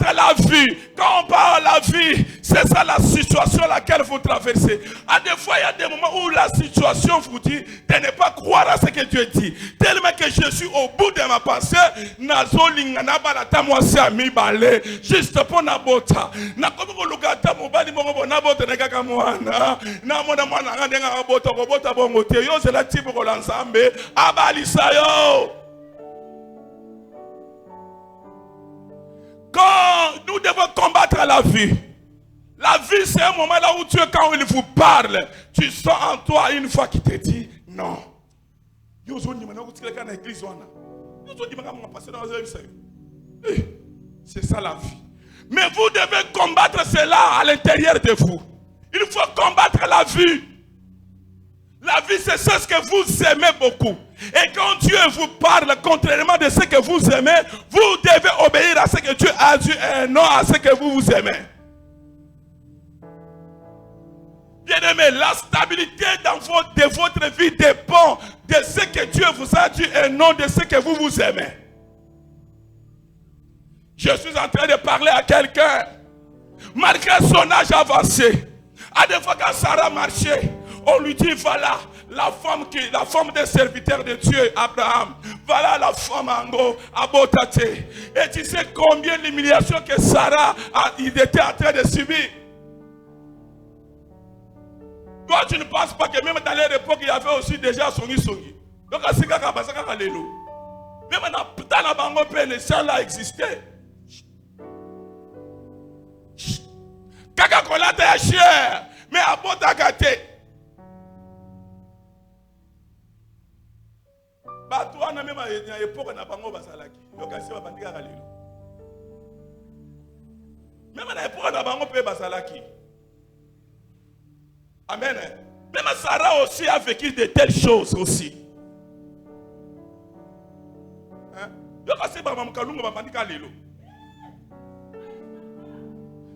la vie, quand on parle de la vie, c'est ça la situation à laquelle vous traversez. À des fois, il y a des moments où la situation vous dit de ne pas croire à ce que Dieu dit. Tellement que je suis au bout de ma pensée, juste pour Nabota. Quand nous devons combattre la vie c'est un moment là où Dieu, quand il vous parle, tu sens en toi une fois qu'il te dit non. C'est ça la vie. Mais vous devez combattre cela à l'intérieur de vous. Il faut combattre la vie. La vie, c'est ce que vous aimez beaucoup. Et quand Dieu vous parle contrairement de ce que vous aimez, vous devez obéir à ce que Dieu a dit et non à ce que vous aimez. Bien-aimé, la stabilité de votre vie dépend de ce que Dieu vous a dit et non de ce que vous aimez. Je suis en train de parler à quelqu'un. Malgré son âge avancé, à des fois quand Sarah marchait, on lui dit voilà la femme des serviteurs de Dieu, Abraham. Voilà la femme en gros, Abotate. Et tu sais combien l'humiliation que Sarah il était en train de subir. Toi tu ne penses pas que même dans leur époque il y avait aussi déjà Songi. Donc à ce cas-là, même dans la bango les gens là existaient. Kaka kolate ya cher, mais Abotakate. Toi, même à l'époque, na bango basalaki. Même à l'époque, na bango pe basalaki. Amen. Même Sarah aussi a vécu de telles choses aussi.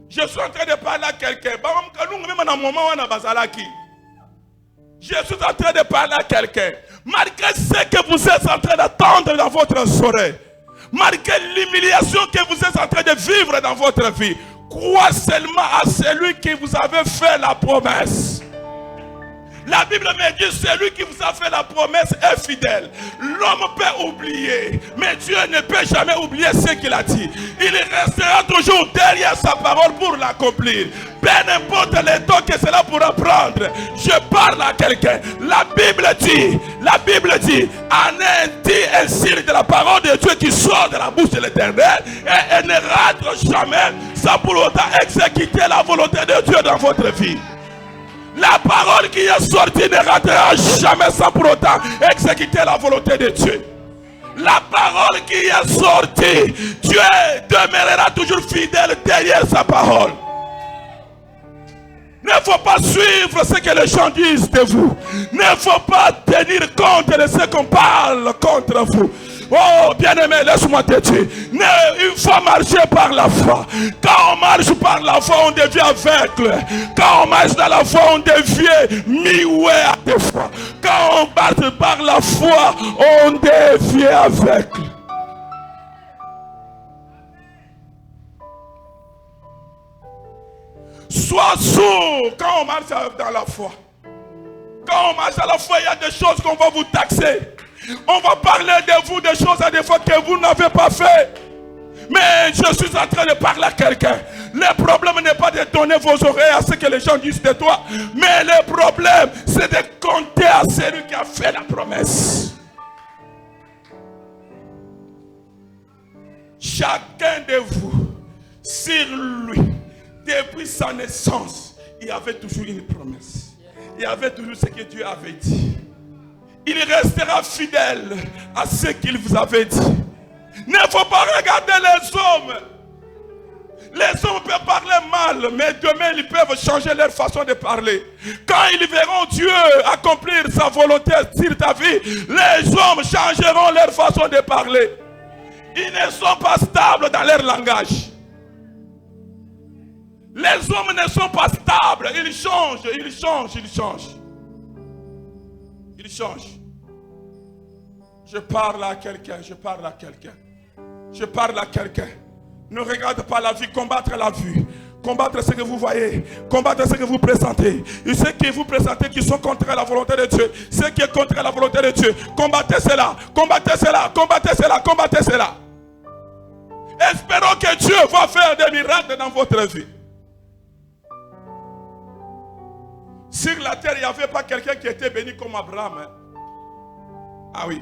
Je suis en train de parler à quelqu'un. Même à un moment où on a basalaki. Je suis en train de parler à quelqu'un. Malgré ce que vous êtes en train d'attendre dans votre oreille, malgré l'humiliation que vous êtes en train de vivre dans votre vie, croyez seulement à celui qui vous avait fait la promesse. La Bible me dit, celui qui vous a fait la promesse est fidèle. L'homme peut oublier, mais Dieu ne peut jamais oublier ce qu'il a dit. Il restera toujours derrière sa parole pour l'accomplir. Peu importe le temps que cela pourra prendre. Je parle à quelqu'un. La Bible dit, en un dit un signe de la parole de Dieu qui sort de la bouche de l'Éternel, et elle ne rate jamais sans pour autant exécuter la volonté de Dieu dans votre vie. La parole qui est sortie ne ratera jamais sans pour autant exécuter la volonté de Dieu. La parole qui est sortie, Dieu demeurera toujours fidèle derrière sa parole. Il ne faut pas suivre ce que les gens disent de vous. Il ne faut pas tenir compte de ce qu'on parle contre vous. Oh, bien-aimé, laisse-moi te dire. Il faut marcher par la foi. Quand on marche par la foi, on devient aveugle. Quand on marche dans la foi, on devient mi-oué à des fois. Quand on marche par la foi, on devient aveugle. Sois sourd quand on marche dans la foi. Quand on marche dans la foi, il y a des choses qu'on va vous taxer. On va parler de vous des choses à des fois que vous n'avez pas fait. Mais je suis en train de parler à quelqu'un. Le problème n'est pas de donner vos oreilles à ce que les gens disent de toi. Mais le problème, c'est de compter à celui qui a fait la promesse. Chacun de vous, sur lui, depuis sa naissance, il y avait toujours une promesse. Il y avait toujours ce que Dieu avait dit. Il restera fidèle à ce qu'il vous avait dit. Il ne faut pas regarder les hommes. Les hommes peuvent parler mal, mais demain ils peuvent changer leur façon de parler. Quand ils verront Dieu accomplir sa volonté sur ta vie, les hommes changeront leur façon de parler. Ils ne sont pas stables dans leur langage. Les hommes ne sont pas stables. Ils changent. Je parle à quelqu'un. Ne regarde pas la vie, combattre la vue. Combattre ce que vous voyez, combattre ce que vous présentez. Et ceux qui vous présentez qui sont contre la volonté de Dieu, ceux qui sont contre la volonté de Dieu, combattez cela, combattez cela, combattez cela, combattez cela. Espérons que Dieu va faire des miracles dans votre vie. Sur la terre, il n'y avait pas quelqu'un qui était béni comme Abraham. Hein? Ah oui.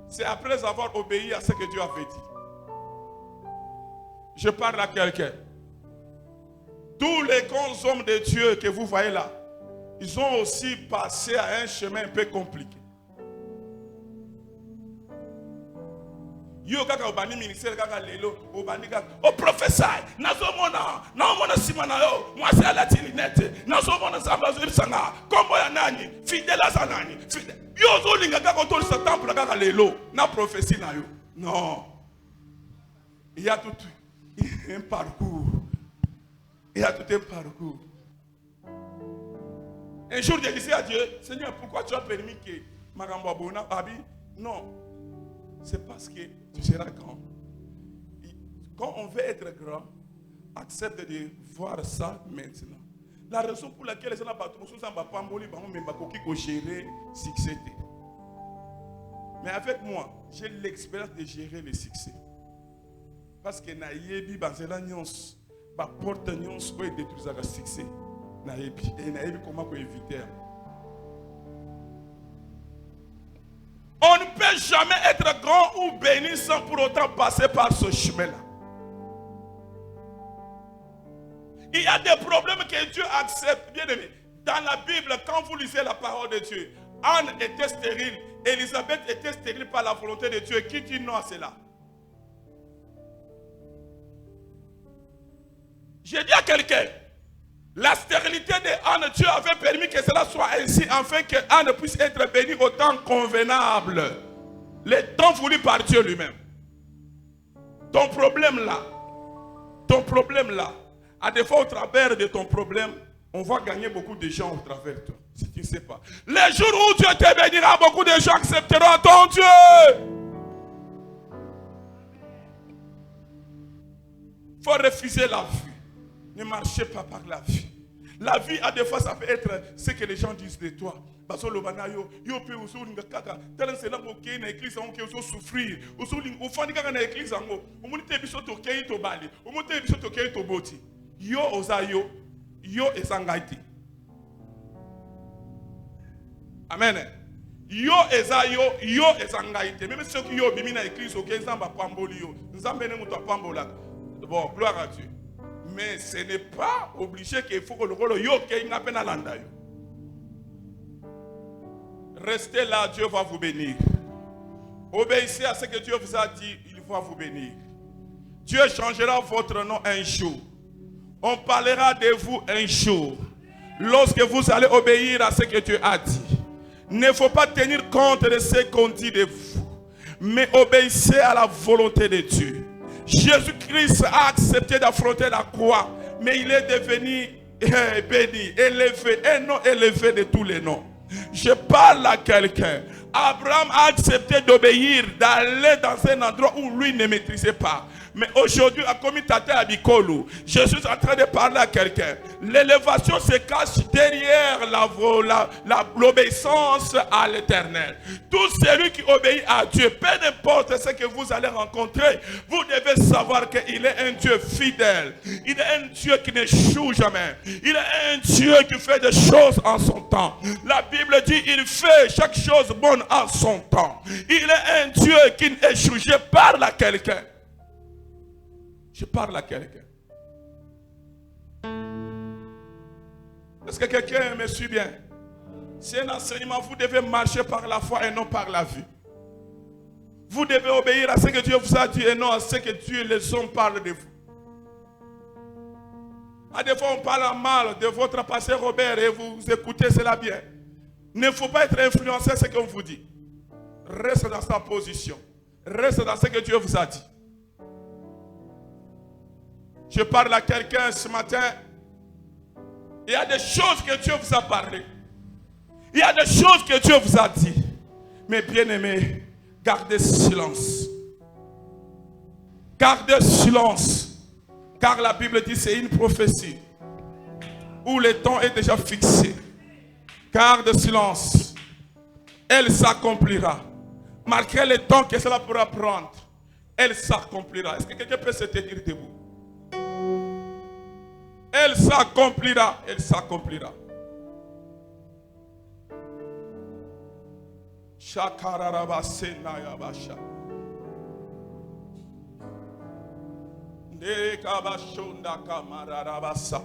C'est après avoir obéi à ce que Dieu avait dit. Je parle à quelqu'un. Tous les grands hommes de Dieu que vous voyez là, ils ont aussi passé à un chemin un peu compliqué. Yo kaka obani ministère kaka lelo obani kaka o professeur nazomona simana yo mwasi ala tilinete nazomona samba sanga kombo ya nani fidèle sa nani yo zolinga kaka to sa temple kaka lelo na prophétie na yo. Non, il y a tout un parcours. Il y a tout un parcours. Un jour, j'ai dit à Dieu, Seigneur, pourquoi tu as permis que Marambo Abona Abi? Non, c'est parce que tu seras grand. Quand on veut être grand, accepte de voir ça maintenant. La raison pour laquelle les gens n'ont pas trop de temps, gérer succès. Mais avec moi, j'ai l'expérience de gérer le succès. Parce que naïebi banzela nyons ba porte nyons ko détruire le succès naïebi et naïebi comment ko éviter. On ne peut jamais être grand ou béni sans pour autant passer par ce chemin-là. Il y a des problèmes que Dieu accepte. Bien aimé, dans la Bible, quand vous lisez la parole de Dieu, Anne était stérile, Élisabeth était stérile par la volonté de Dieu. Qui dit non à cela? J'ai dit à quelqu'un, la stérilité de Anne, Dieu avait permis que cela soit ainsi, afin que Anne puisse être bénie au temps convenable. Le temps voulu par Dieu lui-même. Ton problème là, à des fois au travers de ton problème, on va gagner beaucoup de gens au travers de toi. Si tu ne sais pas. Les jours où Dieu te bénira, beaucoup de gens accepteront ton Dieu. Il faut refuser la vie. Ne marchez pas par la vie. La vie, à des fois, ça peut être ce que les gens disent de toi. Parce que le banayo, yo peut aussi kaka. Tel c'est là où qui na église on qui aussi souffrir. Aussi au fond kaka na église ango. Au monde te biso to kei to bali. Au monde te biso to kei to boti. Yo ozayo, yo esangaiti. Amen. Yo ezayo, yo esangaiti. Même ceux qui yo bimi na église au nzamba pamboli yo. Nzambe ne muto pambola. Bon, gloire à Dieu. Mais ce n'est pas obligé qu'il faut que le rôle yo qu'il n'a pas l'anda. Restez là, Dieu va vous bénir. Obéissez à ce que Dieu vous a dit, il va vous bénir. Dieu changera votre nom un jour. On parlera de vous un jour. Lorsque vous allez obéir à ce que Dieu a dit. Il ne faut pas tenir compte de ce qu'on dit de vous. Mais obéissez à la volonté de Dieu. Jésus-Christ a accepté d'affronter la croix, mais il est devenu béni, élevé, un nom élevé de tous les noms. Je parle à quelqu'un. Abraham a accepté d'obéir, d'aller dans un endroit où lui ne maîtrisait pas. Mais aujourd'hui, à Komitate Abikolo, je suis en train de parler à quelqu'un. L'élévation se cache derrière l'obéissance à l'Éternel. Tout celui qui obéit à Dieu, peu importe ce que vous allez rencontrer, vous devez savoir qu'il est un Dieu fidèle. Il est un Dieu qui n'échoue jamais. Il est un Dieu qui fait des choses en son temps. La Bible dit il fait chaque chose bonne en son temps. Il est un Dieu qui n'échoue. Je parle à quelqu'un. Je parle à quelqu'un. Est-ce que quelqu'un me suit bien? C'est un enseignement. Vous devez marcher par la foi et non par la vue. Vous devez obéir à ce que Dieu vous a dit et non à ce que Dieu les hommes parlent de vous. À des fois on parle mal de votre pasteur Robert et vous écoutez cela bien. Il ne faut pas être influencé à ce qu'on vous dit. Reste dans sa position. Reste dans ce que Dieu vous a dit. Je parle à quelqu'un ce matin. Il y a des choses que Dieu vous a parlé. Il y a des choses que Dieu vous a dit. Mais bien aimé, gardez silence. Gardez silence. Car la Bible dit c'est une prophétie où le temps est déjà fixé. Garde silence. Elle s'accomplira. Malgré le temps que cela pourra prendre, elle s'accomplira. Est-ce que quelqu'un peut se tenir debout? Elle s'accomplira. Elle s'accomplira. Shakararabasenayabasha. Ndekabashonda kamararabasa.